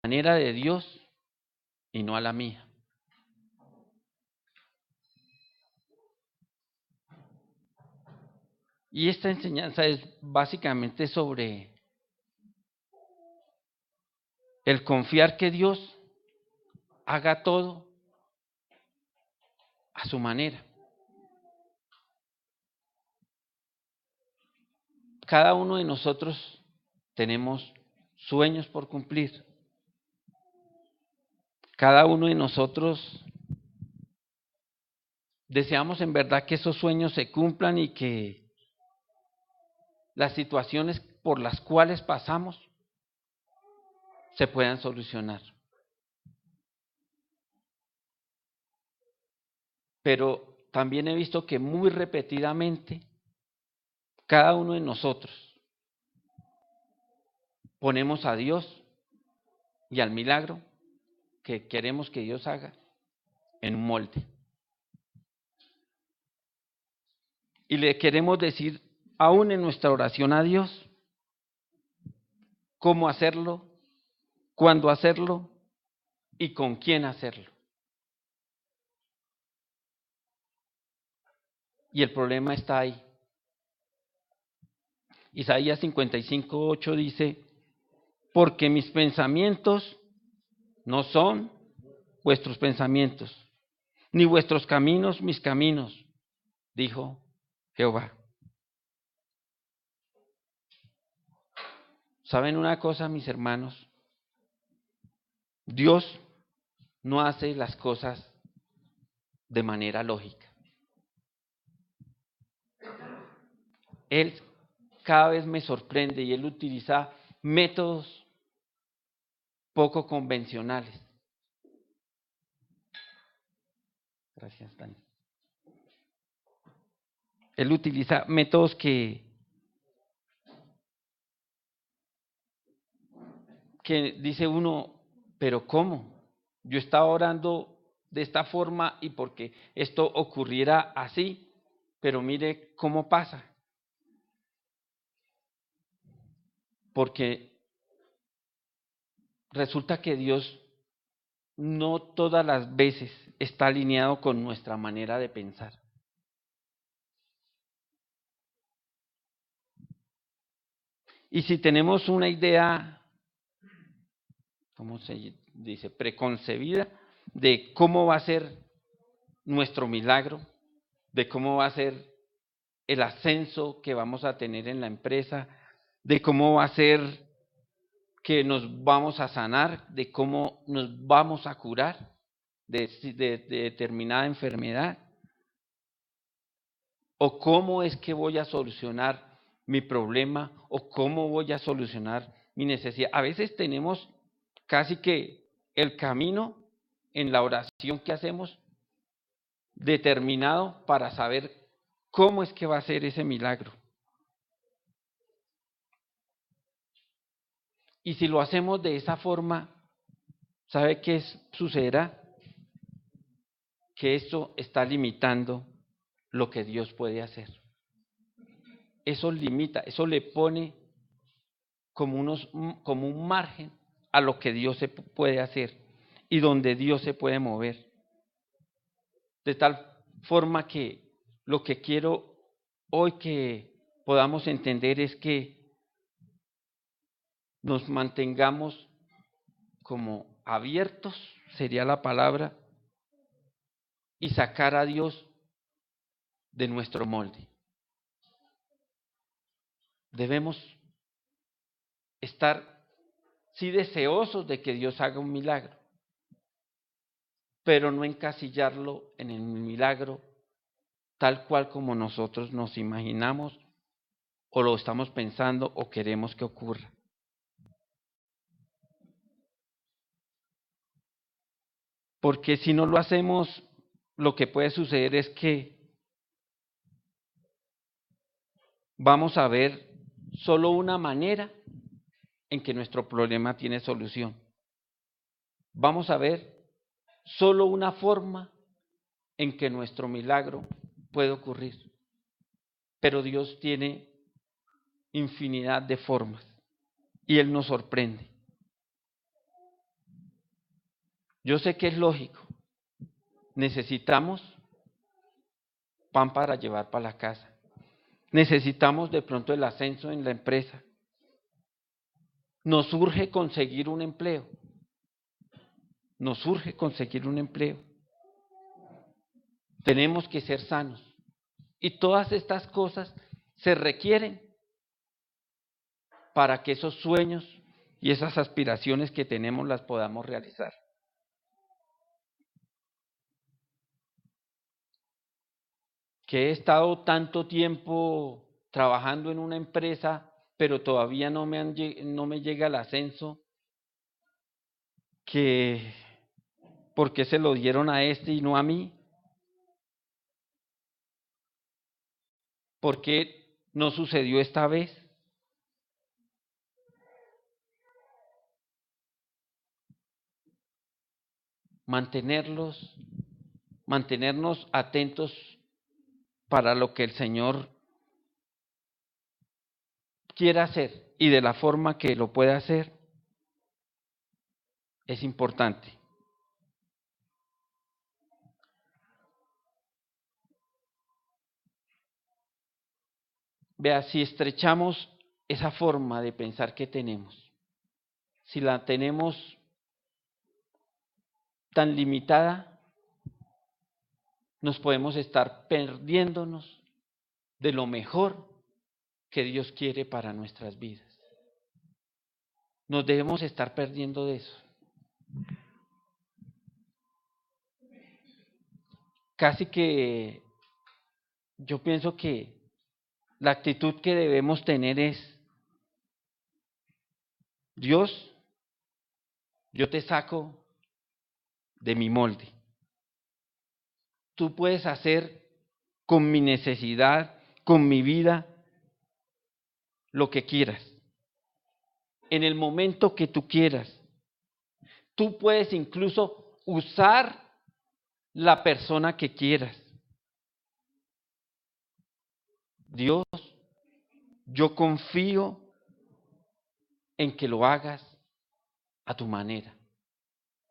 manera de Dios y no a la mía. Y esta enseñanza es básicamente sobre el confiar que Dios haga todo a su manera. Cada uno de nosotros tenemos sueños por cumplir. Cada uno de nosotros deseamos en verdad que esos sueños se cumplan y que las situaciones por las cuales pasamos se puedan solucionar. Pero también he visto que muy repetidamente cada uno de nosotros ponemos a Dios y al milagro que queremos que Dios haga en un molde. Y le queremos decir aún en nuestra oración a Dios cómo hacerlo, cuándo hacerlo y con quién hacerlo. Y el problema está ahí. Isaías 55:8 dice: porque mis pensamientos no son vuestros pensamientos, ni vuestros caminos mis caminos, dijo Jehová. ¿Saben una cosa, mis hermanos? Dios no hace las cosas de manera lógica. Él cada vez me sorprende y Él utiliza métodos poco convencionales. Gracias, Dani. Él utiliza métodos que dice uno, pero ¿cómo? Yo estaba orando de esta forma y porque esto ocurriera así, pero mire cómo pasa. Porque resulta que Dios no todas las veces está alineado con nuestra manera de pensar. Y si tenemos una idea, ¿cómo se dice?, preconcebida de cómo va a ser nuestro milagro, de cómo va a ser el ascenso que vamos a tener en la empresa, de cómo va a ser que nos vamos a sanar, de cómo nos vamos a curar de determinada enfermedad, o cómo es que voy a solucionar mi problema, o cómo voy a solucionar mi necesidad. A veces tenemos casi que el camino en la oración que hacemos determinado para saber cómo es que va a ser ese milagro. Y si lo hacemos de esa forma, ¿sabe qué sucederá? Que esto está limitando lo que Dios puede hacer. Eso limita, eso le pone como un margen a lo que Dios se puede hacer y donde Dios se puede mover. De tal forma que lo que quiero hoy que podamos entender es que nos mantengamos como abiertos, sería la palabra, y sacar a Dios de nuestro molde. Debemos estar, sí, deseosos de que Dios haga un milagro, pero no encasillarlo en el milagro tal cual como nosotros nos imaginamos o lo estamos pensando o queremos que ocurra. Porque si no lo hacemos, lo que puede suceder es que vamos a ver solo una manera en que nuestro problema tiene solución. Vamos a ver solo una forma en que nuestro milagro puede ocurrir. Pero Dios tiene infinidad de formas y Él nos sorprende. Yo sé que es lógico. Necesitamos pan para llevar para la casa. Necesitamos de pronto el ascenso en la empresa. Nos urge conseguir un empleo. Nos urge conseguir un empleo. Tenemos que ser sanos. Y todas estas cosas se requieren para que esos sueños y esas aspiraciones que tenemos las podamos realizar. Que he estado tanto tiempo trabajando en una empresa, pero todavía no me llega el ascenso, que ¿por qué se lo dieron a este y no a mí? ¿Por qué no sucedió esta vez? Mantenernos atentos para lo que el Señor quiera hacer y de la forma que lo pueda hacer es importante. Vea, si estrechamos esa forma de pensar que tenemos, si la tenemos tan limitada, nos podemos estar perdiéndonos de lo mejor que Dios quiere para nuestras vidas. Nos debemos estar perdiendo de eso. Casi que yo pienso que la actitud que debemos tener es: Dios, yo te saco de mi molde. Tú puedes hacer con mi necesidad, con mi vida, lo que quieras. En el momento que tú quieras. Tú puedes incluso usar la persona que quieras. Dios, yo confío en que lo hagas a tu manera,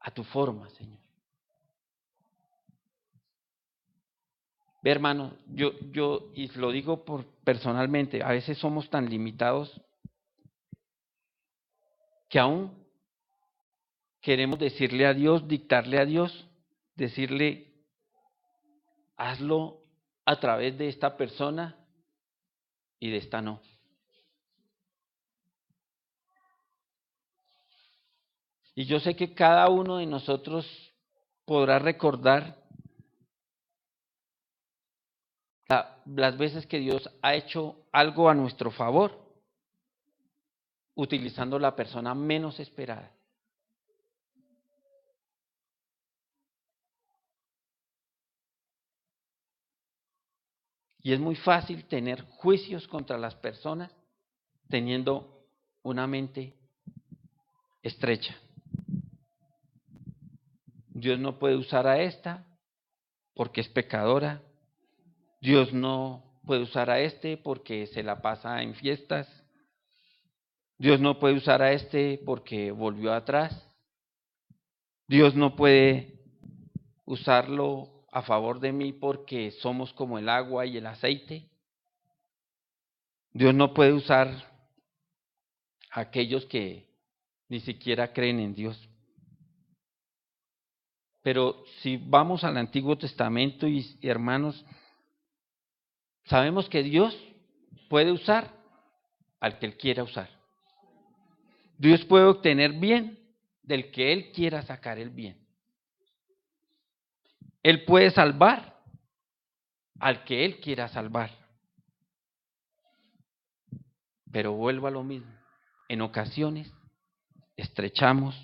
a tu forma, Señor. Ve, hermano, yo y lo digo personalmente, a veces somos tan limitados que aún queremos decirle a Dios, dictarle a Dios, decirle, hazlo a través de esta persona y de esta no. Y yo sé que cada uno de nosotros podrá recordar las veces que Dios ha hecho algo a nuestro favor, utilizando la persona menos esperada. Y es muy fácil tener juicios contra las personas teniendo una mente estrecha. Dios no puede usar a esta porque es pecadora. Dios no puede usar a este porque se la pasa en fiestas. Dios no puede usar a este porque volvió atrás. Dios no puede usarlo a favor de mí porque somos como el agua y el aceite. Dios no puede usar a aquellos que ni siquiera creen en Dios. Pero si vamos al Antiguo Testamento y hermanos, sabemos que Dios puede usar al que Él quiera usar. Dios puede obtener bien del que Él quiera sacar el bien. Él puede salvar al que Él quiera salvar. Pero vuelvo a lo mismo. En ocasiones estrechamos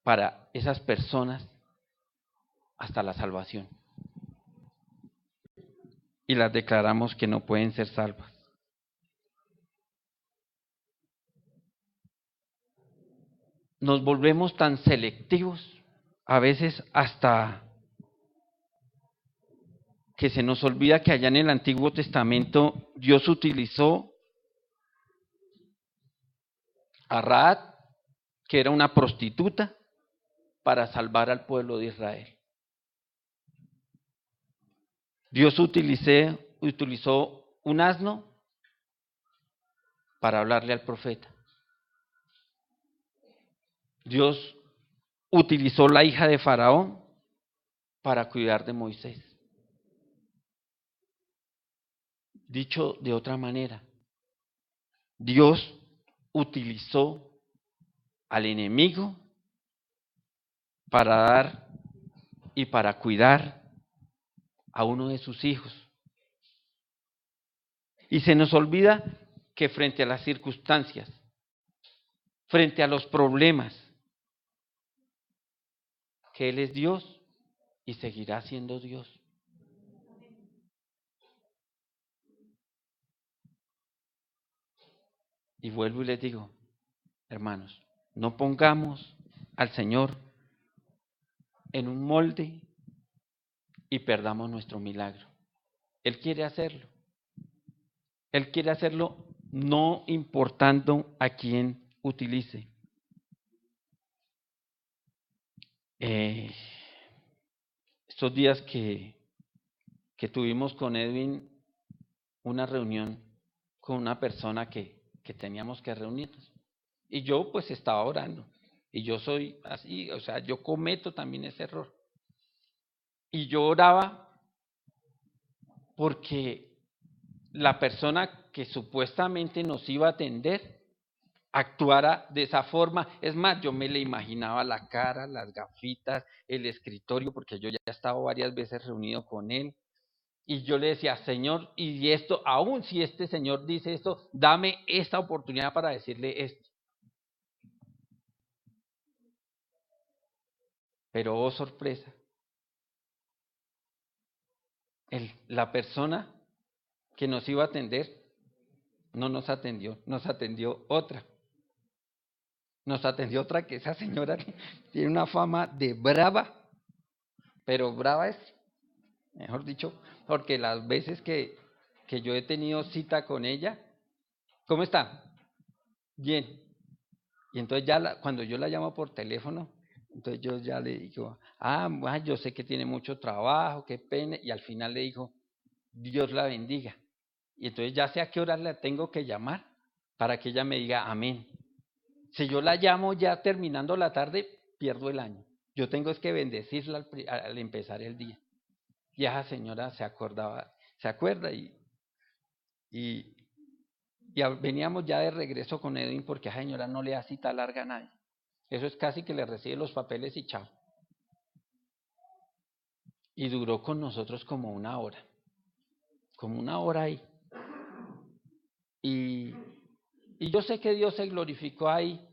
para esas personas hasta la salvación. Y las declaramos que no pueden ser salvas. Nos volvemos tan selectivos, a veces hasta que se nos olvida que allá en el Antiguo Testamento Dios utilizó a Rahab que era una prostituta, para salvar al pueblo de Israel. Dios utilizó un asno para hablarle al profeta. Dios utilizó la hija de Faraón para cuidar de Moisés. Dicho de otra manera, Dios utilizó al enemigo para dar y para cuidar a uno de sus hijos. Y se nos olvida que frente a las circunstancias, frente a los problemas, que Él es Dios y seguirá siendo Dios. Y vuelvo y les digo, hermanos, no pongamos al Señor en un molde y perdamos nuestro milagro. Él quiere hacerlo. Él quiere hacerlo no importando a quién utilice. Estos días que tuvimos con Edwin una reunión con una persona que teníamos que reunirnos. Y yo pues estaba orando. Y yo soy así, o sea, yo cometo también ese error. Y yo oraba porque la persona que supuestamente nos iba a atender actuara de esa forma. Es más, yo me le imaginaba la cara, las gafitas, el escritorio, porque yo ya he estado varias veces reunido con él. Y yo le decía, Señor, y esto, aún si este Señor dice esto, dame esta oportunidad para decirle esto. Pero oh sorpresa, la persona que nos iba a atender no nos atendió, nos atendió otra. Nos atendió otra que esa señora tiene una fama de brava, pero brava es, mejor dicho, porque las veces que yo he tenido cita con ella, ¿cómo está? Bien. Y entonces ya cuando yo la llamo por teléfono, entonces yo ya le digo, yo sé que tiene mucho trabajo, qué pena, y al final le digo, Dios la bendiga. Y entonces ya sé a qué hora la tengo que llamar para que ella me diga amén. Si yo la llamo ya terminando la tarde, pierdo el año. Yo tengo es que bendecirla al empezar el día. Y esa señora se acuerda y veníamos ya de regreso con Edwin porque a esa señora no le da cita larga a nadie. Eso es casi que le recibe los papeles y chao. Y duró con nosotros como una hora ahí. Y yo sé que Dios se glorificó ahí,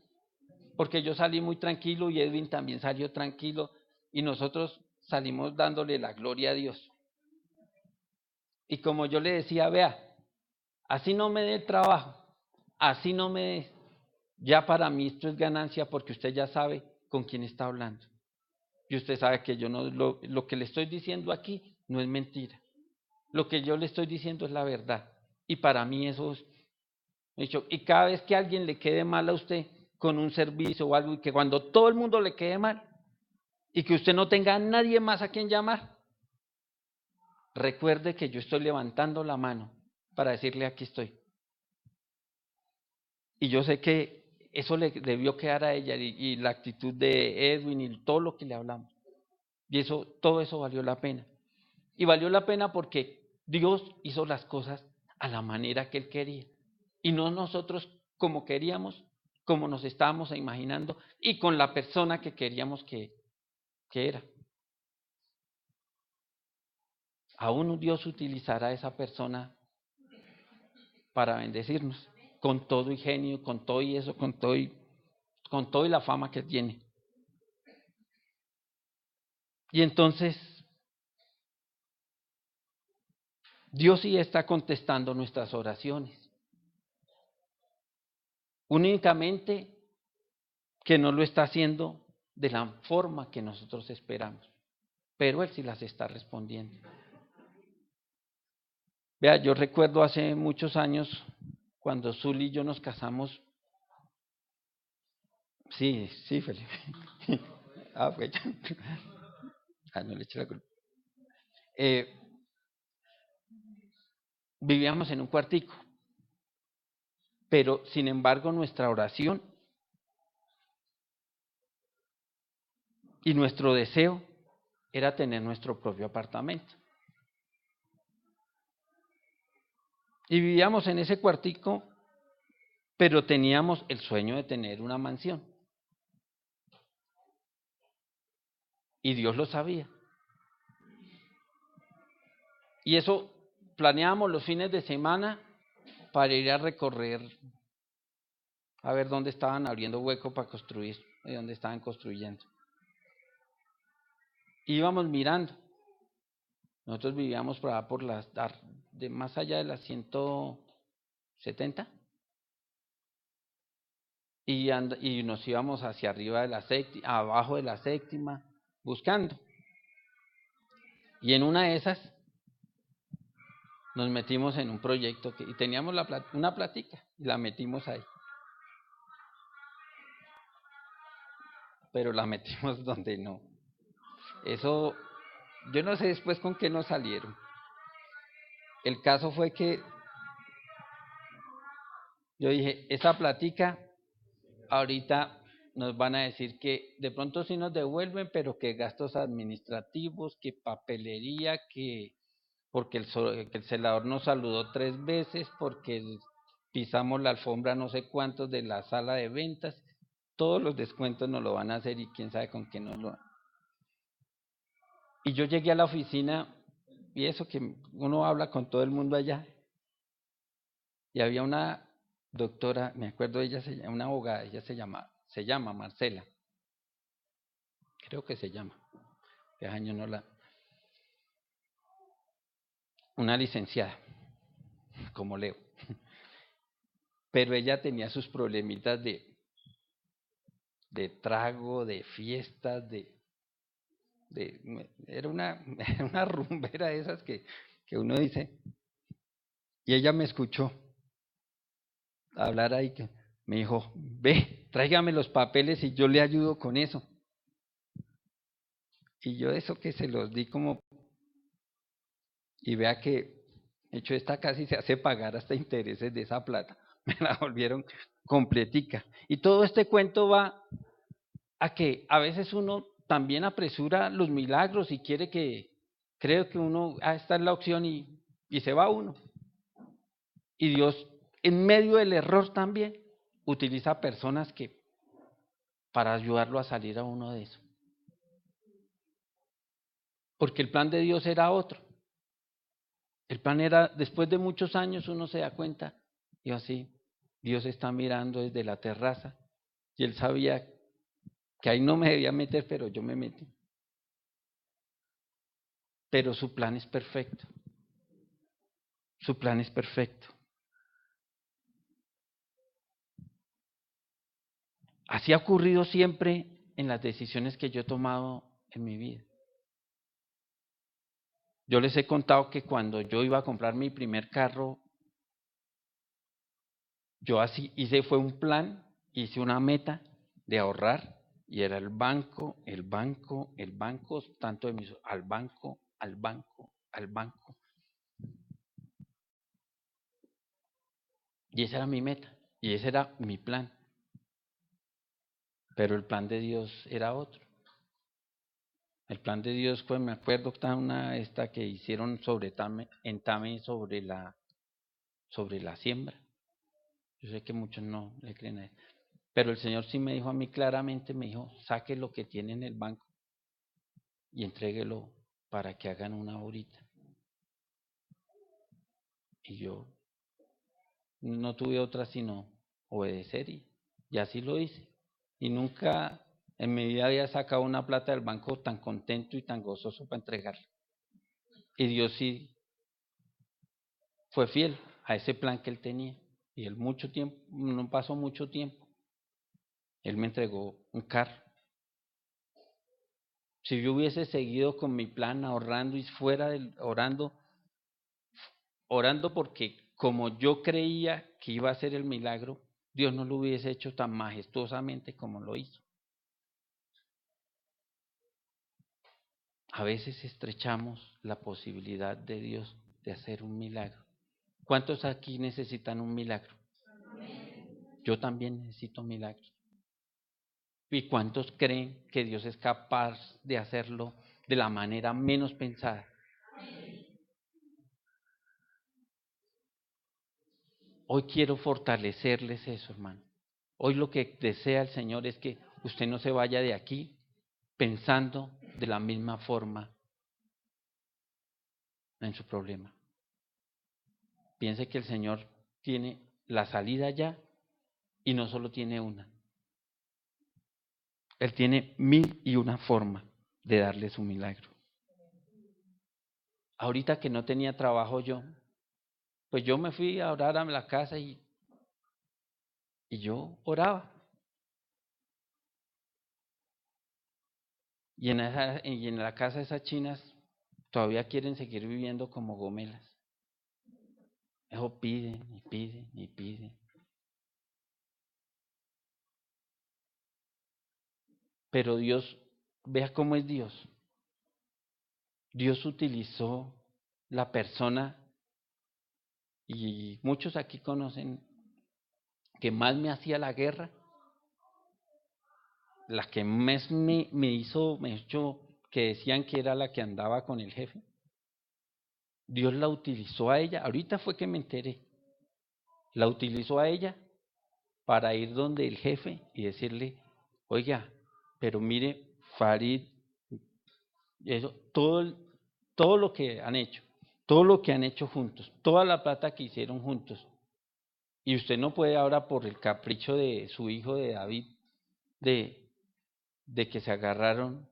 porque yo salí muy tranquilo y Edwin también salió tranquilo y nosotros salimos dándole la gloria a Dios. Y como yo le decía, vea, así no me dé el trabajo, así no me dé, ya para mí esto es ganancia porque usted ya sabe con quién está hablando. Y usted sabe que yo no, lo que le estoy diciendo aquí no es mentira. Lo que yo le estoy diciendo es la verdad. Y para mí eso es hecho. Y cada vez que a alguien le quede mal a usted con un servicio o algo, y que cuando todo el mundo le quede mal y que usted no tenga a nadie más a quien llamar, recuerde que yo estoy levantando la mano para decirle aquí estoy. Y yo sé que eso le debió quedar a ella y la actitud de Edwin y todo lo que le hablamos. Y todo eso valió la pena. Y valió la pena porque Dios hizo las cosas a la manera que Él quería. Y no nosotros como queríamos, como nos estábamos imaginando y con la persona que queríamos que era. Aún Dios utilizará a esa persona para bendecirnos, con todo y genio, con todo y eso, con todo y la fama que tiene. Y entonces, Dios sí está contestando nuestras oraciones. Únicamente que no lo está haciendo de la forma que nosotros esperamos, pero Él sí las está respondiendo. Vea, yo recuerdo hace muchos años, cuando Zuli y yo nos casamos, Sí, sí, Felipe. Pues ya. No le eché la culpa. Vivíamos en un cuartico, pero sin embargo nuestra oración y nuestro deseo era tener nuestro propio apartamento. Y vivíamos en ese cuartico, pero teníamos el sueño de tener una mansión. Y Dios lo sabía. Y eso planeábamos los fines de semana para ir a recorrer, a ver dónde estaban abriendo hueco para construir, y dónde estaban construyendo. Íbamos mirando. Nosotros vivíamos por las, de más allá de las 170 y nos íbamos hacia arriba de la séptima, abajo de la séptima, buscando. Y en una de esas nos metimos en un proyecto y teníamos una platica y la metimos ahí. Pero la metimos donde no. Eso, yo no sé después con qué nos salieron. El caso fue que yo dije, esa platica ahorita nos van a decir que de pronto sí nos devuelven, pero que gastos administrativos, que papelería, que porque que el celador nos saludó 3 veces, porque pisamos la alfombra no sé cuántos de la sala de ventas, todos los descuentos nos lo van a hacer y quién sabe con qué nos lo. Y yo llegué a la oficina y eso que uno habla con todo el mundo allá, y había una doctora, me acuerdo ella, una abogada, ella se llama Marcela, creo que se llama, que año no la, una licenciada, como Leo, pero ella tenía sus problemitas de trago, de fiestas, era una rumbera de esas que uno dice, y ella me escuchó hablar ahí, que me dijo, ve, tráigame los papeles y yo le ayudo con eso. Y yo eso que se los di como, y vea que, de hecho, esta casi se hace pagar hasta intereses de esa plata, me la volvieron completica. Y todo este cuento va a que a veces uno también apresura los milagros y cree que uno, esta es la opción y se va uno. Y Dios, en medio del error también, utiliza personas que para ayudarlo a salir a uno de eso. Porque el plan de Dios era otro. El plan era, después de muchos años uno se da cuenta, y así, Dios está mirando desde la terraza, y Él sabía que ahí no me debía meter, pero yo me metí. Pero su plan es perfecto. Su plan es perfecto. Así ha ocurrido siempre en las decisiones que yo he tomado en mi vida. Yo les he contado que cuando yo iba a comprar mi primer carro, yo así fue un plan, hice una meta de ahorrar y era el banco, tanto de al banco, al banco, al banco. Y esa era mi meta y ese era mi plan. Pero el plan de Dios era otro. El plan de Dios, pues me acuerdo que esta que hicieron en Tame sobre la siembra. Yo sé que muchos no le creen a él. Pero el Señor sí me dijo a mí claramente, me dijo, saque lo que tiene en el banco y entréguelo para que hagan una horita. Y yo no tuve otra sino obedecer y así lo hice. Y nunca en mi vida había sacado una plata del banco tan contento y tan gozoso para entregarla. Y Dios sí fue fiel a ese plan que Él tenía. Y Él mucho tiempo, no pasó mucho tiempo, Él me entregó un carro. Si yo hubiese seguido con mi plan ahorrando y orando porque como yo creía que iba a ser el milagro, Dios no lo hubiese hecho tan majestuosamente como lo hizo. A veces estrechamos la posibilidad de Dios de hacer un milagro. ¿Cuántos aquí necesitan un milagro? Yo también necesito un milagro. ¿Y cuántos creen que Dios es capaz de hacerlo de la manera menos pensada? Hoy quiero fortalecerles eso, hermano. Hoy lo que desea el Señor es que usted no se vaya de aquí pensando de la misma forma en su problema. Piense que el Señor tiene la salida ya y no solo tiene una. Él tiene 1001 forma de darle su milagro. Ahorita que no tenía trabajo yo, pues yo me fui a orar a la casa y yo oraba. Y en la casa de esas chinas todavía quieren seguir viviendo como gomelas. Eso piden y piden y piden. Pero Dios, vea cómo es Dios. Dios utilizó la persona, y muchos aquí conocen, que más me hacía la guerra, la que más me echó, que decían que era la que andaba con el jefe. Dios la utilizó a ella, ahorita fue que me enteré, la utilizó a ella para ir donde el jefe y decirle, oiga, pero mire, Farid, eso, todo lo que han hecho, todo lo que han hecho juntos, toda la plata que hicieron juntos, y usted no puede ahora por el capricho de su hijo de David, de que se agarraron.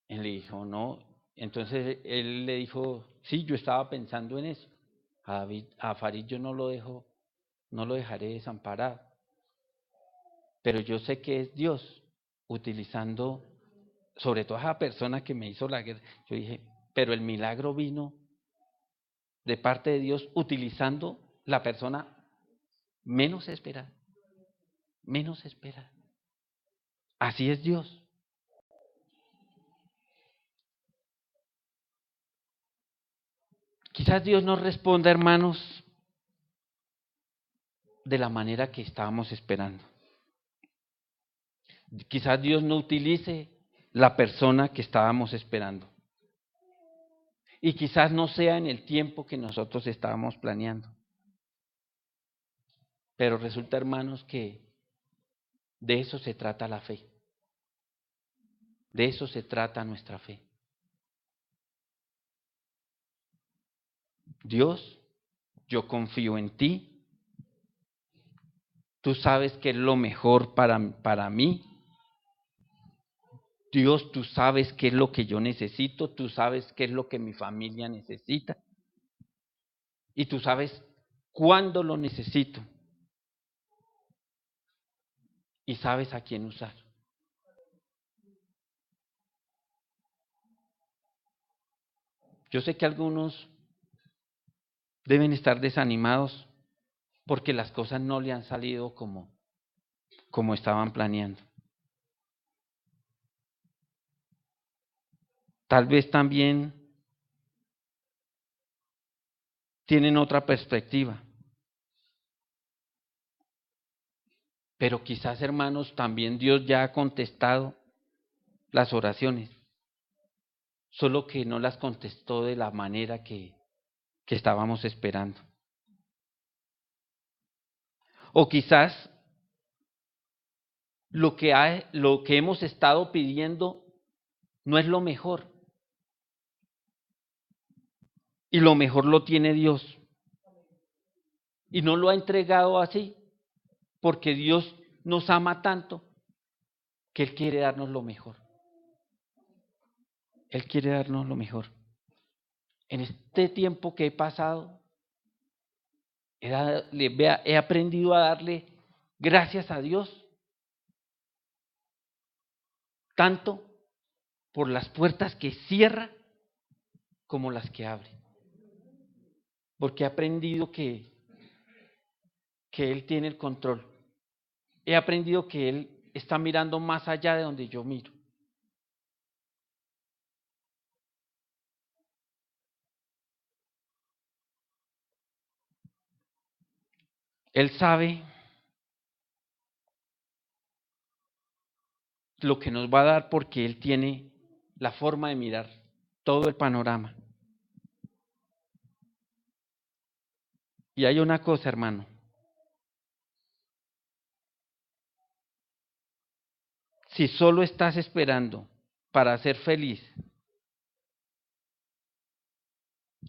Él le dijo, no. Entonces él le dijo, sí, yo estaba pensando en eso. A Farid yo no lo dejo, no lo dejaré desamparado. Pero yo sé que es Dios utilizando, sobre todo a esa persona que me hizo la guerra. Yo dije, pero el milagro vino de parte de Dios utilizando la persona menos esperada, menos esperada. Así es Dios. Quizás Dios no responda, hermanos, de la manera que estábamos esperando. Quizás Dios no utilice la persona que estábamos esperando. Y quizás no sea en el tiempo que nosotros estábamos planeando. Pero resulta, hermanos, que de eso se trata la fe. De eso se trata nuestra fe. Dios, yo confío en ti. Tú sabes que es lo mejor para mí. Dios, tú sabes qué es lo que yo necesito. Tú sabes qué es lo que mi familia necesita. Y tú sabes cuándo lo necesito. Y sabes a quién usar. Yo sé que algunos deben estar desanimados porque las cosas no le han salido como estaban planeando. Tal vez también tienen otra perspectiva. Pero quizás, hermanos, también Dios ya ha contestado las oraciones, solo que no las contestó de la manera que estábamos esperando. O quizás lo que hemos estado pidiendo no es lo mejor. Y lo mejor lo tiene Dios. Y no lo ha entregado así, porque Dios nos ama tanto que Él quiere darnos lo mejor. Él quiere darnos lo mejor. En este tiempo que he pasado, he aprendido a darle gracias a Dios, tanto por las puertas que cierra como las que abre. porque he aprendido que Él tiene el control. He aprendido que Él está mirando más allá de donde yo miro. Él sabe lo que nos va a dar porque Él tiene la forma de mirar todo el panorama. Y hay una cosa, hermano. Si solo estás esperando para ser feliz,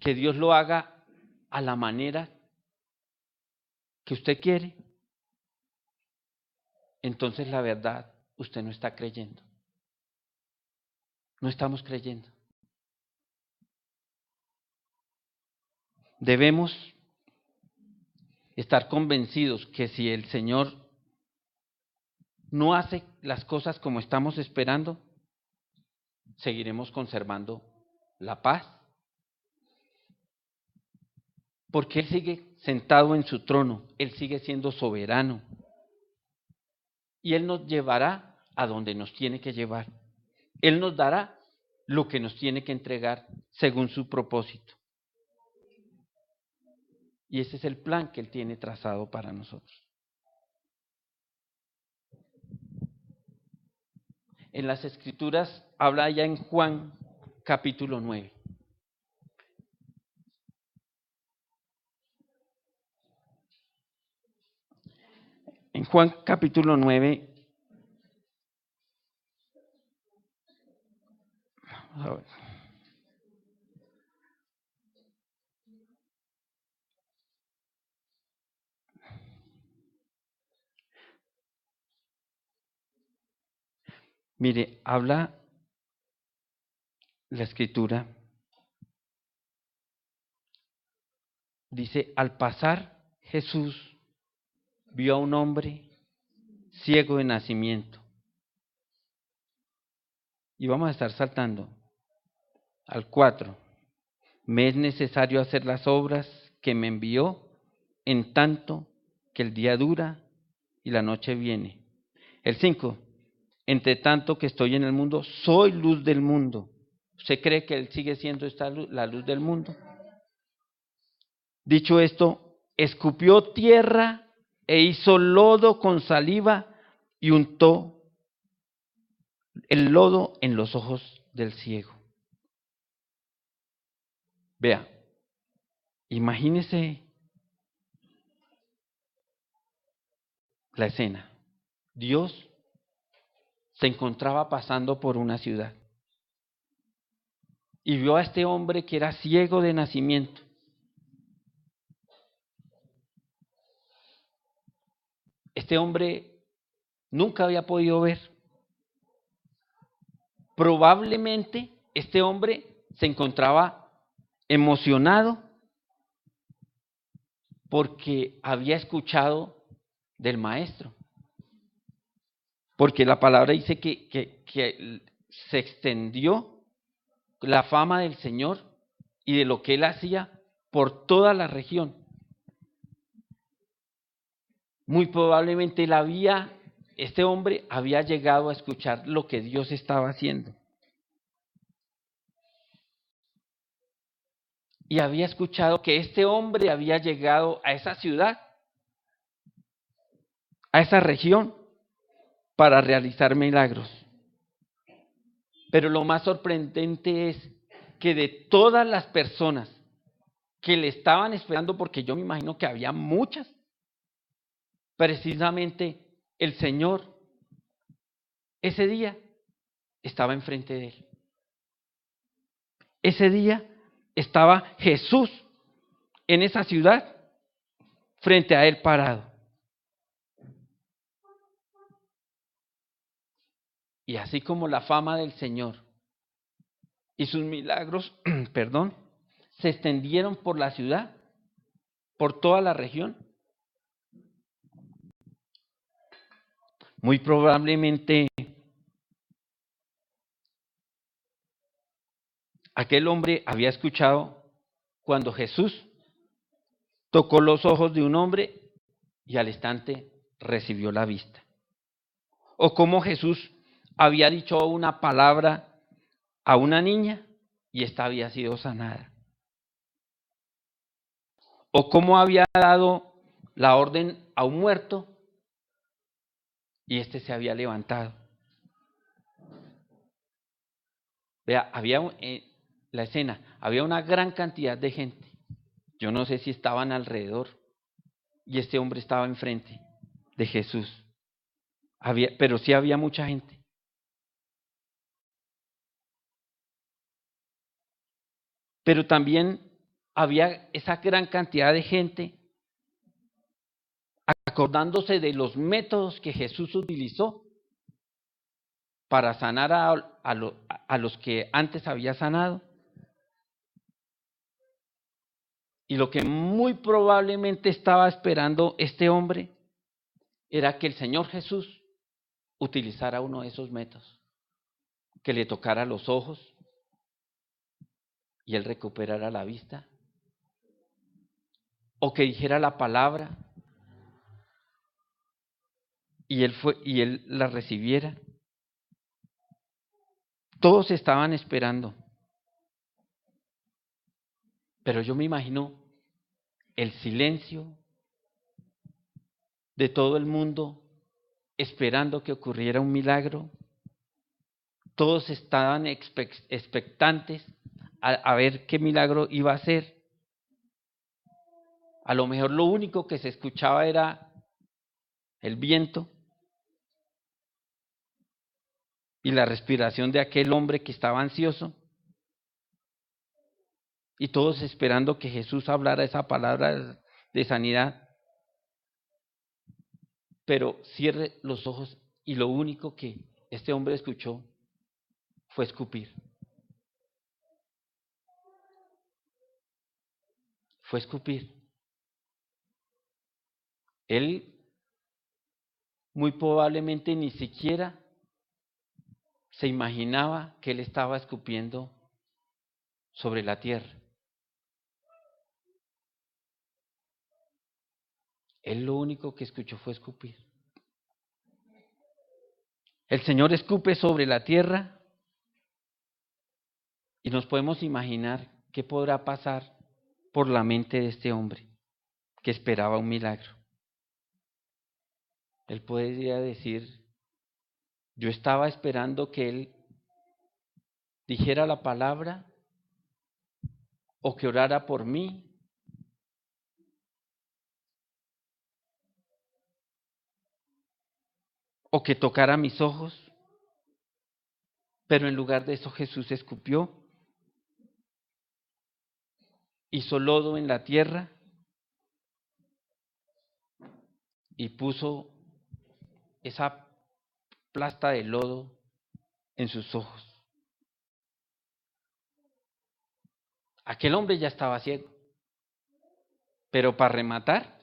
que Dios lo haga a la manera que usted quiere, entonces la verdad, usted no está creyendo. No estamos creyendo. Debemos estar convencidos que si el Señor no hace las cosas como estamos esperando, seguiremos conservando la paz, porque Él sigue sentado en su trono, Él sigue siendo soberano, y Él nos llevará a donde nos tiene que llevar. Él nos dará lo que nos tiene que entregar según su propósito. Y ese es el plan que Él tiene trazado para nosotros. En las Escrituras habla ya en Juan capítulo 9. En Juan capítulo 9, a ver, mire, habla la Escritura, dice, al pasar Jesús vio a un hombre ciego de nacimiento. Y vamos a estar saltando al 4. Me es necesario hacer las obras que me envió, en tanto que el día dura y la noche viene. El 5. Entre tanto que estoy en el mundo, soy luz del mundo. ¿Usted cree que Él sigue siendo esta luz, la luz del mundo? Dicho esto, escupió tierra e hizo lodo con saliva y untó el lodo en los ojos del ciego. Vea, imagínese la escena. Dios se encontraba pasando por una ciudad y vio a este hombre que era ciego de nacimiento. Este hombre nunca había podido ver. Probablemente este hombre se encontraba emocionado porque había escuchado del maestro. Porque la palabra dice que se extendió la fama del Señor y de lo que Él hacía por toda la región. Muy probablemente este hombre había llegado a escuchar lo que Dios estaba haciendo. Y había escuchado que este hombre había llegado a esa ciudad, a esa región, para realizar milagros. Pero lo más sorprendente es que de todas las personas que le estaban esperando, porque yo me imagino que había muchas, precisamente el Señor ese día estaba enfrente de él. Ese día estaba Jesús en esa ciudad frente a él parado. Y así como la fama del Señor y sus milagros, perdón, se extendieron por la ciudad, por toda la región, muy probablemente aquel hombre había escuchado cuando Jesús tocó los ojos de un hombre y al instante recibió la vista. O cómo Jesús había dicho una palabra a una niña y ésta había sido sanada. O cómo había dado la orden a un muerto y éste se había levantado. Vea, había la escena, había una gran cantidad de gente. Yo no sé si estaban alrededor y este hombre estaba enfrente de Jesús. Pero sí había mucha gente. Pero también había esa gran cantidad de gente acordándose de los métodos que Jesús utilizó para sanar a los que antes había sanado. Y lo que muy probablemente estaba esperando este hombre era que el Señor Jesús utilizara uno de esos métodos, que le tocara los ojos y él recuperara la vista, o que dijera la palabra y él la recibiera. Todos estaban esperando, pero yo me imagino el silencio de todo el mundo esperando que ocurriera un milagro. Todos estaban expectantes a ver qué milagro iba a ser. A lo mejor lo único que se escuchaba era el viento y la respiración de aquel hombre que estaba ansioso. Y todos esperando que Jesús hablara esa palabra de sanidad. Pero cierre los ojos y lo único que este hombre escuchó fue escupir. Fue escupir. Él muy probablemente ni siquiera se imaginaba que él estaba escupiendo sobre la tierra. Él lo único que escuchó fue escupir. El Señor escupe sobre la tierra y nos podemos imaginar qué podrá pasar por la mente de este hombre que esperaba un milagro. Él podría decir, yo estaba esperando que él dijera la palabra o que orara por mí. O que tocara mis ojos, pero en lugar de eso Jesús escupió, hizo lodo en la tierra y puso esa plasta de lodo en sus ojos. Aquel hombre ya estaba ciego, pero para rematar,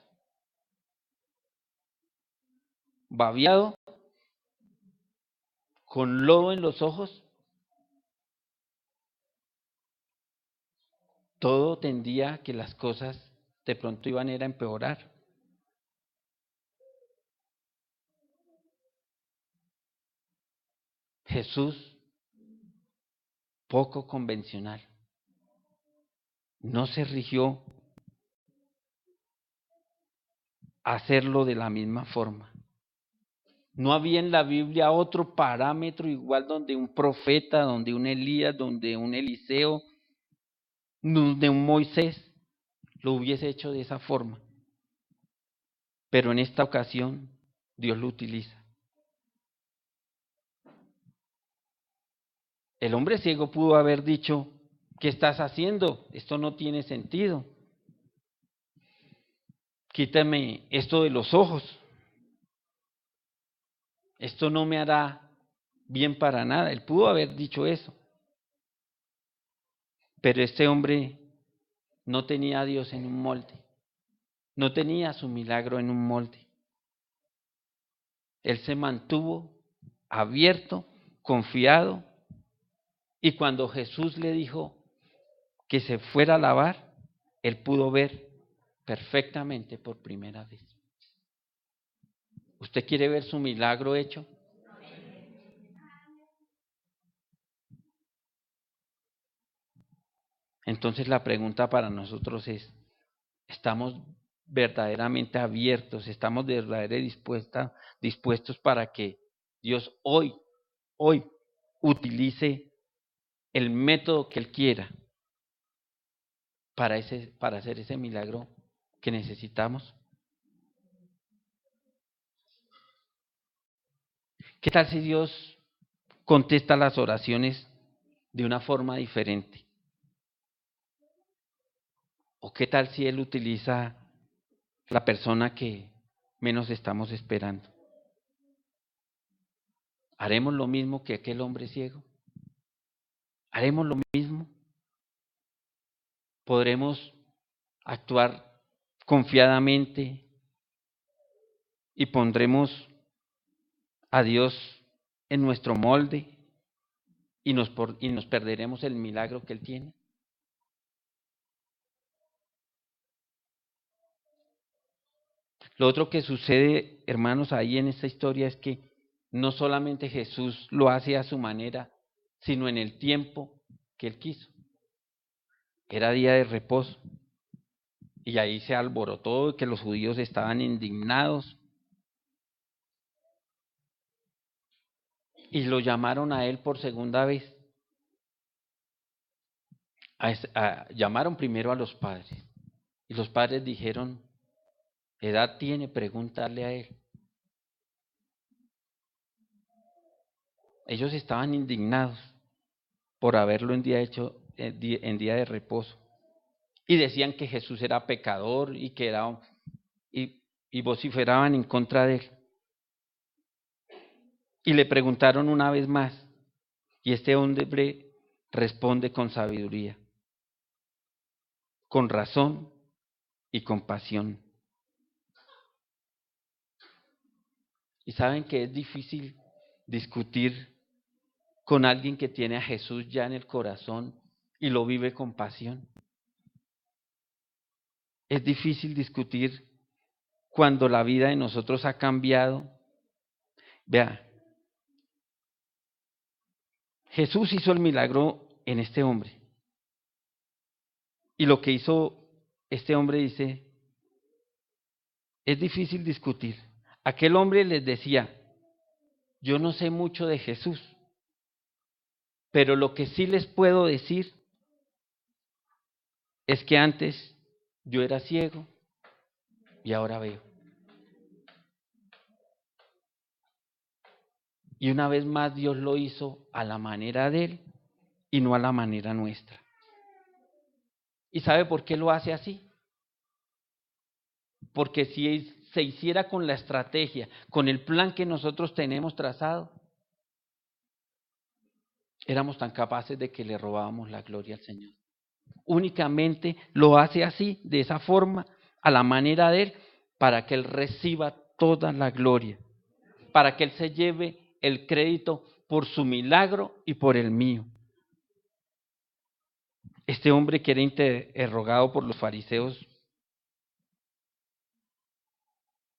babiado, con lodo en los ojos, todo tendía a que las cosas de pronto iban a empeorar. Jesús, poco convencional, no se rigió a hacerlo de la misma forma. No había en la Biblia otro parámetro igual donde un profeta, donde un Elías, donde un Eliseo, donde un Moisés lo hubiese hecho de esa forma. Pero en esta ocasión Dios lo utiliza. El hombre ciego pudo haber dicho, ¿qué estás haciendo? Esto no tiene sentido. Quítame esto de los ojos. Esto no me hará bien para nada. Él pudo haber dicho eso. Pero este hombre no tenía a Dios en un molde. No tenía su milagro en un molde. Él se mantuvo abierto, confiado, y cuando Jesús le dijo que se fuera a lavar, él pudo ver perfectamente por primera vez. ¿Usted quiere ver su milagro hecho? Entonces la pregunta para nosotros es, ¿estamos verdaderamente abiertos? ¿Estamos verdaderamente dispuestos para que Dios hoy utilice el método que Él quiera para hacer ese milagro que necesitamos? ¿Qué tal si Dios contesta las oraciones de una forma diferente? ¿O qué tal si Él utiliza la persona que menos estamos esperando? ¿Haremos lo mismo que aquel hombre ciego? ¿Haremos lo mismo? ¿Podremos actuar confiadamente y pondremos a Dios en nuestro molde y nos perderemos el milagro que Él tiene? Lo otro que sucede, hermanos, ahí en esta historia es que no solamente Jesús lo hace a su manera, sino en el tiempo que Él quiso. Era día de reposo. Y ahí se alborotó que los judíos estaban indignados y lo llamaron a Él por segunda vez. Llamaron primero a los padres y los padres dijeron, edad tiene, pregúntale a Él. Ellos estaban indignados por haberlo en día de reposo. Y decían que Jesús era pecador y que y vociferaban en contra de Él. Y le preguntaron una vez más, y este hombre responde con sabiduría, con razón y con pasión. Y saben que es difícil discutir con alguien que tiene a Jesús ya en el corazón y lo vive con pasión. Es difícil discutir cuando la vida de nosotros ha cambiado. Vea, Jesús hizo el milagro en este hombre. Y lo que hizo este hombre dice, es difícil discutir. Aquel hombre les decía, yo no sé mucho de Jesús, pero lo que sí les puedo decir es que antes yo era ciego y ahora veo. Y una vez más Dios lo hizo a la manera de Él y no a la manera nuestra. ¿Y sabe por qué lo hace así? Porque si se hiciera con la estrategia, con el plan que nosotros tenemos trazado, éramos tan capaces de que le robábamos la gloria al Señor. Únicamente lo hace así, de esa forma, a la manera de Él, para que Él reciba toda la gloria, para que Él se lleve el crédito por su milagro y por el mío. Este hombre que era interrogado por los fariseos,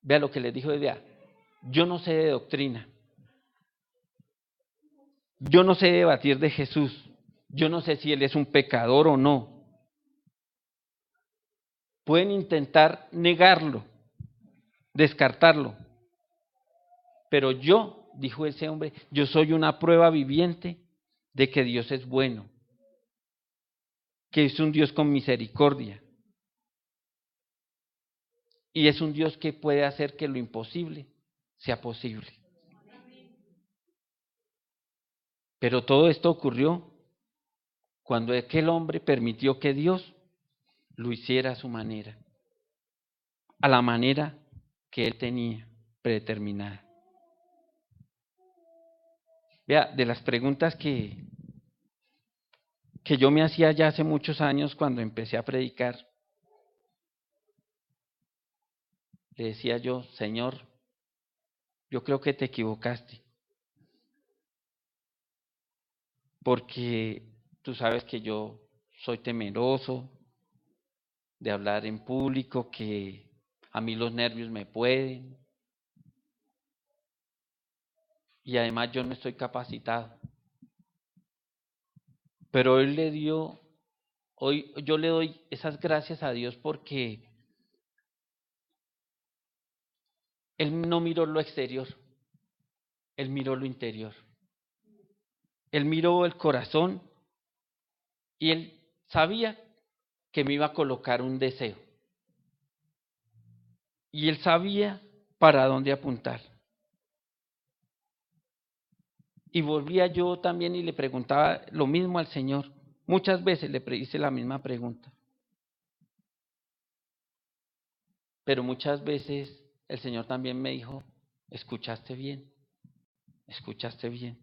vea lo que les dijo, vea, yo no sé de doctrina, yo no sé debatir de Jesús, yo no sé si Él es un pecador o no. Pueden intentar negarlo, descartarlo, pero yo, dijo ese hombre, yo soy una prueba viviente de que Dios es bueno, que es un Dios con misericordia y es un Dios que puede hacer que lo imposible sea posible. Pero todo esto ocurrió cuando aquel hombre permitió que Dios lo hiciera a su manera, a la manera que él tenía predeterminada. Vea, de las preguntas que yo me hacía ya hace muchos años cuando empecé a predicar, le decía yo, Señor, yo creo que te equivocaste, porque tú sabes que yo soy temeroso, de hablar en público, que a mí los nervios me pueden, y además yo no estoy capacitado. Pero hoy yo le doy esas gracias a Dios porque Él no miró lo exterior, Él miró lo interior. Él miró el corazón y Él sabía que me iba a colocar un deseo. Y Él sabía para dónde apuntar. Y volvía yo también y le preguntaba lo mismo al Señor. Muchas veces le hice la misma pregunta. Pero muchas veces el Señor también me dijo, escuchaste bien, escuchaste bien.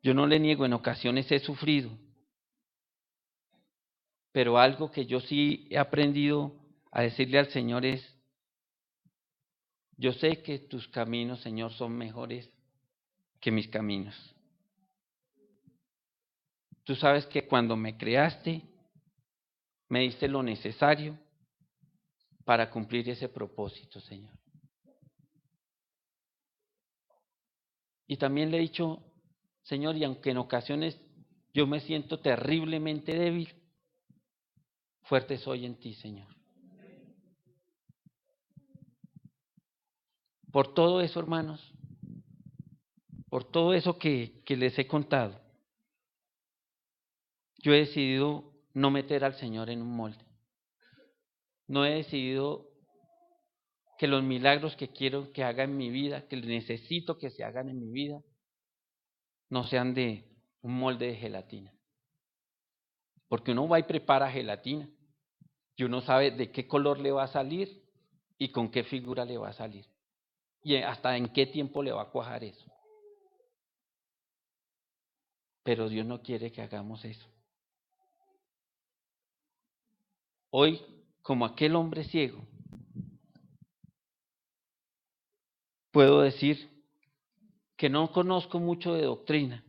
Yo no le niego, en ocasiones he sufrido, pero algo que yo sí he aprendido a decirle al Señor es, yo sé que tus caminos, Señor, son mejores que mis caminos. Tú sabes que cuando me creaste, me diste lo necesario para cumplir ese propósito, Señor. Y también le he dicho, Señor, y aunque en ocasiones yo me siento terriblemente débil, fuerte soy en ti, Señor. Por todo eso, hermanos, por todo eso que les he contado, yo he decidido no meter al Señor en un molde. No he decidido que los milagros que quiero que haga en mi vida, que necesito que se hagan en mi vida, no sean de un molde de gelatina. Porque uno va y prepara gelatina y uno sabe de qué color le va a salir y con qué figura le va a salir. Y hasta en qué tiempo le va a cuajar eso. Pero Dios no quiere que hagamos eso. Hoy, como aquel hombre ciego, puedo decir que no conozco mucho de doctrina,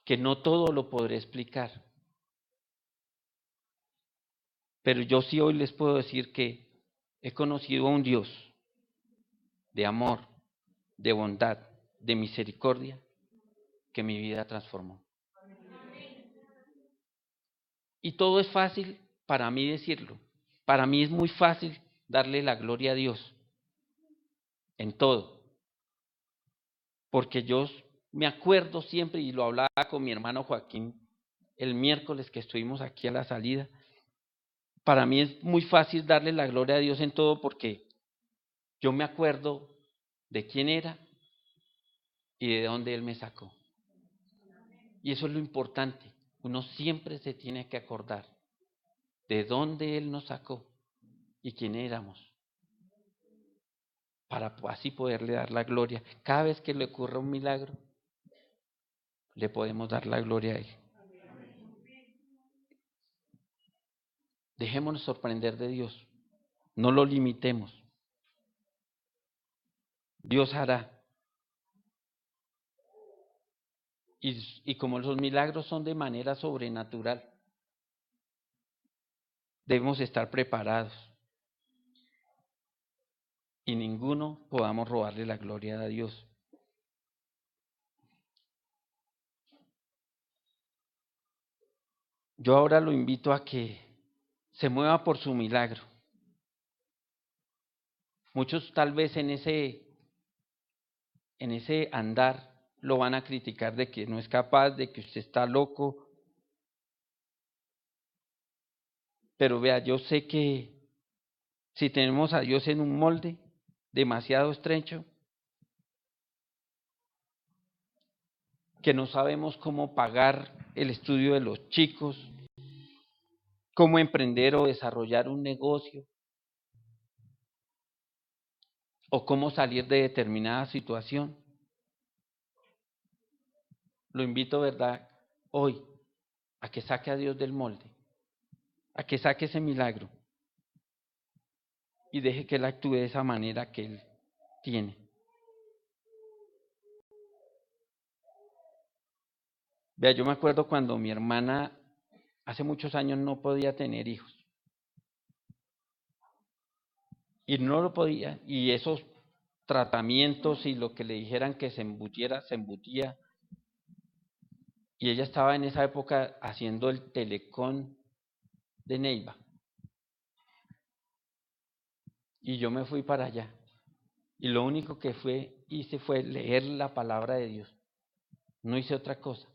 que no todo lo podré explicar. Pero yo sí hoy les puedo decir que he conocido a un Dios de amor, de bondad, de misericordia, que mi vida transformó. Y todo es fácil para mí decirlo. Para mí es muy fácil darle la gloria a Dios en todo. Porque yo me acuerdo siempre, y lo hablaba con mi hermano Joaquín el miércoles que estuvimos aquí a la salida, para mí es muy fácil darle la gloria a Dios en todo porque yo me acuerdo de quién era y de dónde Él me sacó. Y eso es lo importante. Uno siempre se tiene que acordar de dónde Él nos sacó y quién éramos, para así poderle dar la gloria. Cada vez que le ocurra un milagro, le podemos dar la gloria a Él. Dejémonos sorprender de Dios. No lo limitemos. Dios hará. Y como los milagros son de manera sobrenatural, debemos estar preparados. Y ninguno podamos robarle la gloria a Dios. Yo ahora lo invito a que se mueva por su milagro. Muchos tal vez en ese andar lo van a criticar de que no es capaz, de que usted está loco. Pero vea, yo sé que si tenemos a Dios en un molde demasiado estrecho, que no sabemos cómo pagar el estudio de los chicos, cómo emprender o desarrollar un negocio, o cómo salir de determinada situación. Lo invito, ¿verdad?, hoy a que saque a Dios del molde, a que saque ese milagro y deje que Él actúe de esa manera que Él tiene. Vea, yo me acuerdo cuando mi hermana hace muchos años no podía tener hijos. Y no lo podía, y esos tratamientos y lo que le dijeran que se embutiera, se embutía. Y ella estaba en esa época haciendo el Telecom de Neiva. Y yo me fui para allá. Y lo único que hice fue leer la palabra de Dios. No hice otra cosa.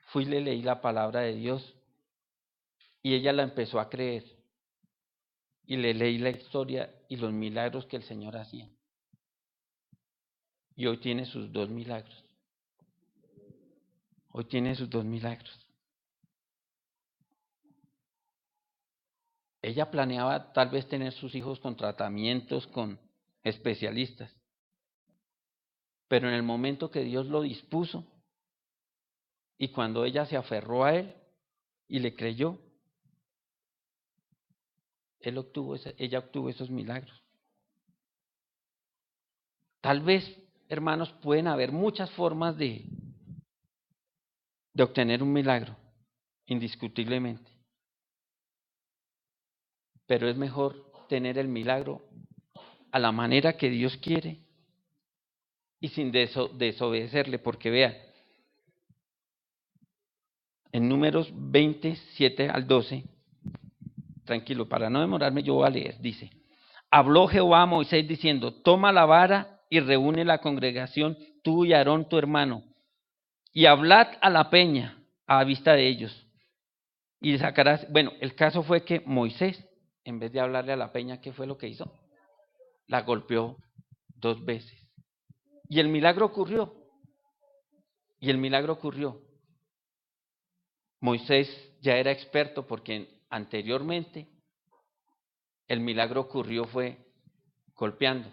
Fui y le leí la palabra de Dios y ella la empezó a creer. Y le leí la historia y los milagros que el Señor hacía. Y hoy tiene sus 2 milagros. Hoy tiene sus 2 milagros. Ella planeaba tal vez tener sus hijos con tratamientos, con especialistas. Pero en el momento que Dios lo dispuso y cuando ella se aferró a Él y le creyó, ella obtuvo esos milagros. Tal vez, hermanos, pueden haber muchas formas de obtener un milagro, indiscutiblemente. Pero es mejor tener el milagro a la manera que Dios quiere y sin desobedecerle, porque vea, en Números 27 al 12, tranquilo, para no demorarme yo voy a leer, dice: habló Jehová a Moisés diciendo: toma la vara y reúne la congregación, tú y Aarón tu hermano, y hablad a la peña a vista de ellos. Y sacarás, bueno, el caso fue que Moisés, en vez de hablarle a la peña, ¿qué fue lo que hizo? La golpeó 2 veces. Y el milagro ocurrió. Y el milagro ocurrió. Moisés ya era experto porque anteriormente el milagro ocurrió fue golpeando.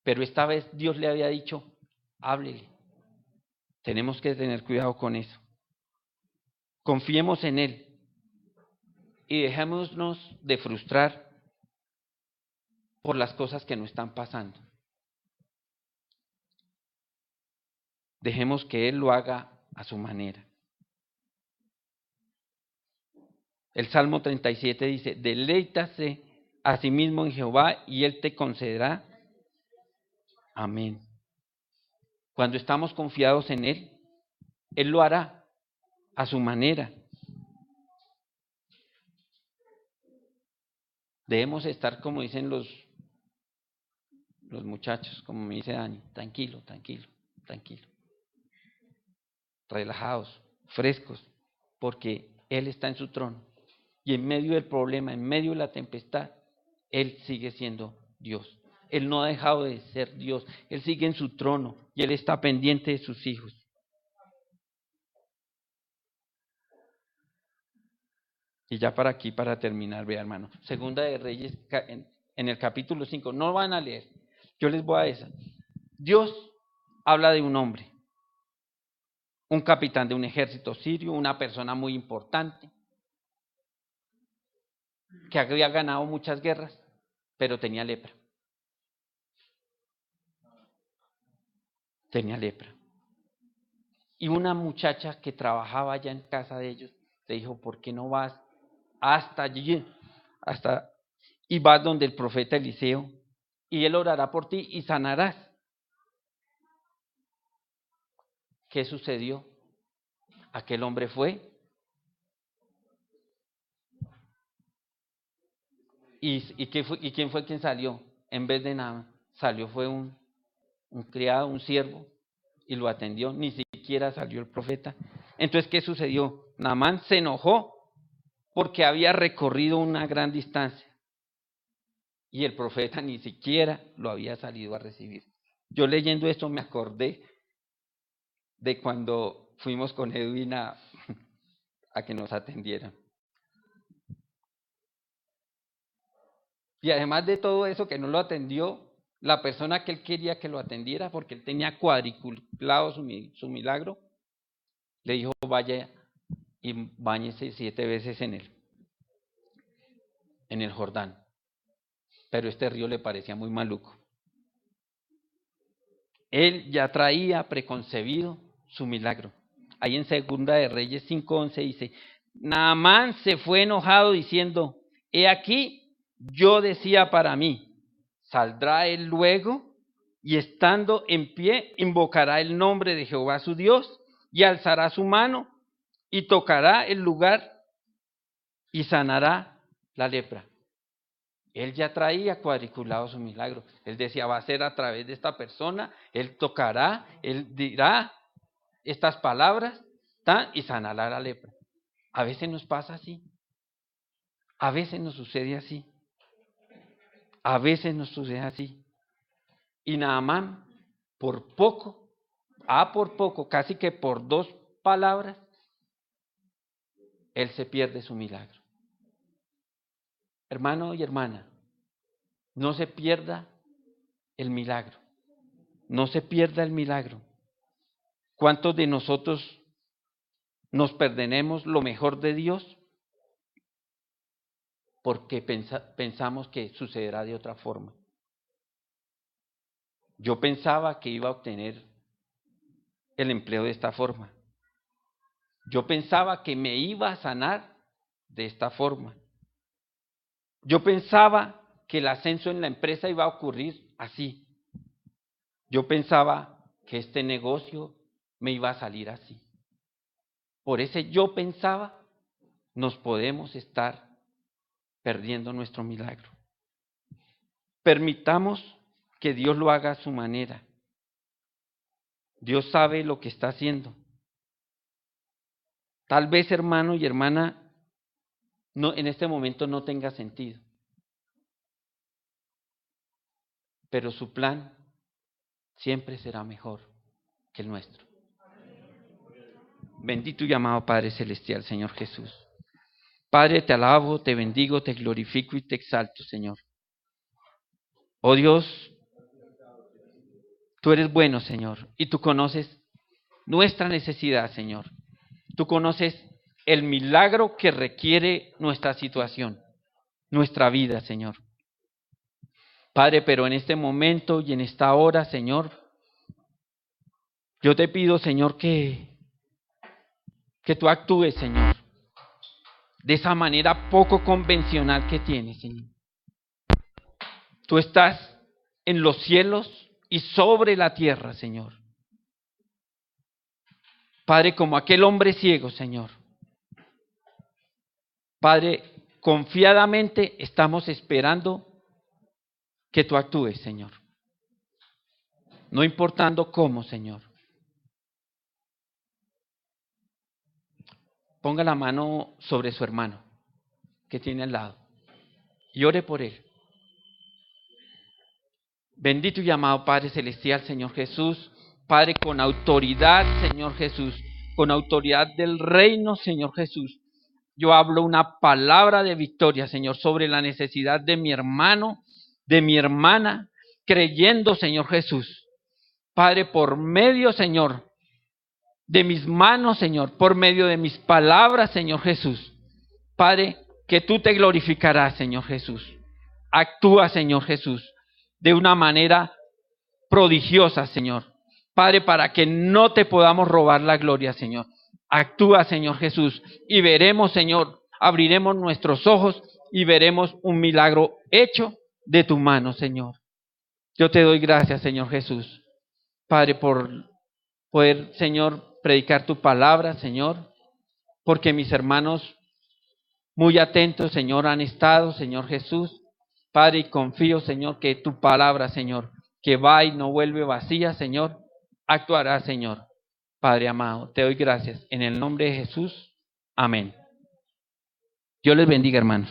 Pero esta vez Dios le había dicho: háblele. Tenemos que tener cuidado con eso. Confiemos en Él y dejémonos de frustrar por las cosas que no están pasando. Dejemos que Él lo haga a su manera. El Salmo 37 dice: deleítase a sí mismo en Jehová y Él te concederá. Amén. Cuando estamos confiados en Él, Él lo hará a su manera. Debemos estar, como dicen los muchachos, como me dice Dani, tranquilo, tranquilo, tranquilo. Relajados, frescos, porque Él está en su trono. Y en medio del problema, en medio de la tempestad, Él sigue siendo Dios. Él no ha dejado de ser Dios. Él sigue en su trono y Él está pendiente de sus hijos. Y ya para terminar, vea, hermano. Segunda de Reyes, en el capítulo 5, no van a leer. Yo les voy a decir. Dios habla de un hombre, un capitán de un ejército sirio, una persona muy importante, que había ganado muchas guerras, pero tenía lepra. Tenía lepra. Y una muchacha que trabajaba allá en casa de ellos le dijo: ¿por qué no vas hasta allí, y vas donde el profeta Eliseo, y él orará por ti y sanarás? ¿Qué sucedió? Aquel hombre fue, y quién fue quien salió. En vez de nada, salió fue un criado, un siervo, y lo atendió. Ni siquiera salió el profeta. Entonces, ¿qué sucedió? Naamán se enojó porque había recorrido una gran distancia y el profeta ni siquiera lo había salido a recibir. Yo leyendo esto me acordé de cuando fuimos con Edwin a que nos atendieran. Y además de todo eso, que no lo atendió la persona que él quería que lo atendiera, porque él tenía cuadriculado su milagro, le dijo: vaya y báñese 7 veces en el Jordán. Pero este río le parecía muy maluco. Él ya traía preconcebido su milagro. ahí en Segunda de Reyes 5:11 dice, Naamán se fue enojado diciendo, he aquí, yo decía para mí, saldrá él luego y estando en pie invocará el nombre de Jehová su Dios y alzará su mano y tocará el lugar y sanará la lepra. Él ya traía cuadriculado su milagro. Él decía, va a ser a través de esta persona, él tocará, él dirá estas palabras y sanará la lepra. A veces nos pasa así. A veces nos sucede así. A veces nos sucede así. Y Naamán, por poco, casi que por 2 palabras, él se pierde su milagro. Hermano y hermana, no se pierda el milagro. No se pierda el milagro. ¿Cuántos de nosotros nos perdemos lo mejor de Dios? Porque pensamos que sucederá de otra forma. Yo pensaba que iba a obtener el empleo de esta forma. Yo pensaba que me iba a sanar de esta forma. Yo pensaba que el ascenso en la empresa iba a ocurrir así. Yo pensaba que este negocio me iba a salir así. Por ese yo pensaba, nos podemos estar perdiendo nuestro milagro. Permitamos que Dios lo haga a su manera. Dios sabe lo que está haciendo. Tal vez, hermano y hermana, no, en este momento no tenga sentido. Pero su plan siempre será mejor que el nuestro. Bendito y amado Padre Celestial, Señor Jesús. Padre, te alabo, te bendigo, te glorifico y te exalto, Señor. Oh Dios, tú eres bueno, Señor, y tú conoces nuestra necesidad, Señor. Tú conoces el milagro que requiere nuestra situación, nuestra vida, Señor. Padre, pero en este momento y en esta hora, Señor, yo te pido, Señor, que tú actúes, Señor, de esa manera poco convencional que tienes, Señor. Tú estás en los cielos y sobre la tierra, Señor. Padre, como aquel hombre ciego, Señor. Padre, confiadamente estamos esperando que tú actúes, Señor. No importando cómo, Señor. Ponga la mano sobre su hermano que tiene al lado y ore por él. Bendito y amado Padre Celestial, Señor Jesús, Padre, con autoridad, Señor Jesús, con autoridad del reino, Señor Jesús, yo hablo una palabra de victoria, Señor, sobre la necesidad de mi hermano, de mi hermana, creyendo, Señor Jesús. Padre, por medio, Señor, de mis manos, Señor, por medio de mis palabras, Señor Jesús. Padre, que tú te glorificarás, Señor Jesús. Actúa, Señor Jesús, de una manera prodigiosa, Señor. Padre, para que no te podamos robar la gloria, Señor. Actúa, Señor Jesús, y veremos, Señor, abriremos nuestros ojos y veremos un milagro hecho de tu mano, Señor. Yo te doy gracias, Señor Jesús, Padre, por poder, Señor, predicar tu palabra, Señor, porque mis hermanos muy atentos, Señor, han estado, Señor Jesús. Padre, y confío, Señor, que tu palabra, Señor, que va y no vuelve vacía, Señor, actuará, Señor. Padre amado, te doy gracias. En el nombre de Jesús, amén. Dios les bendiga, hermanos.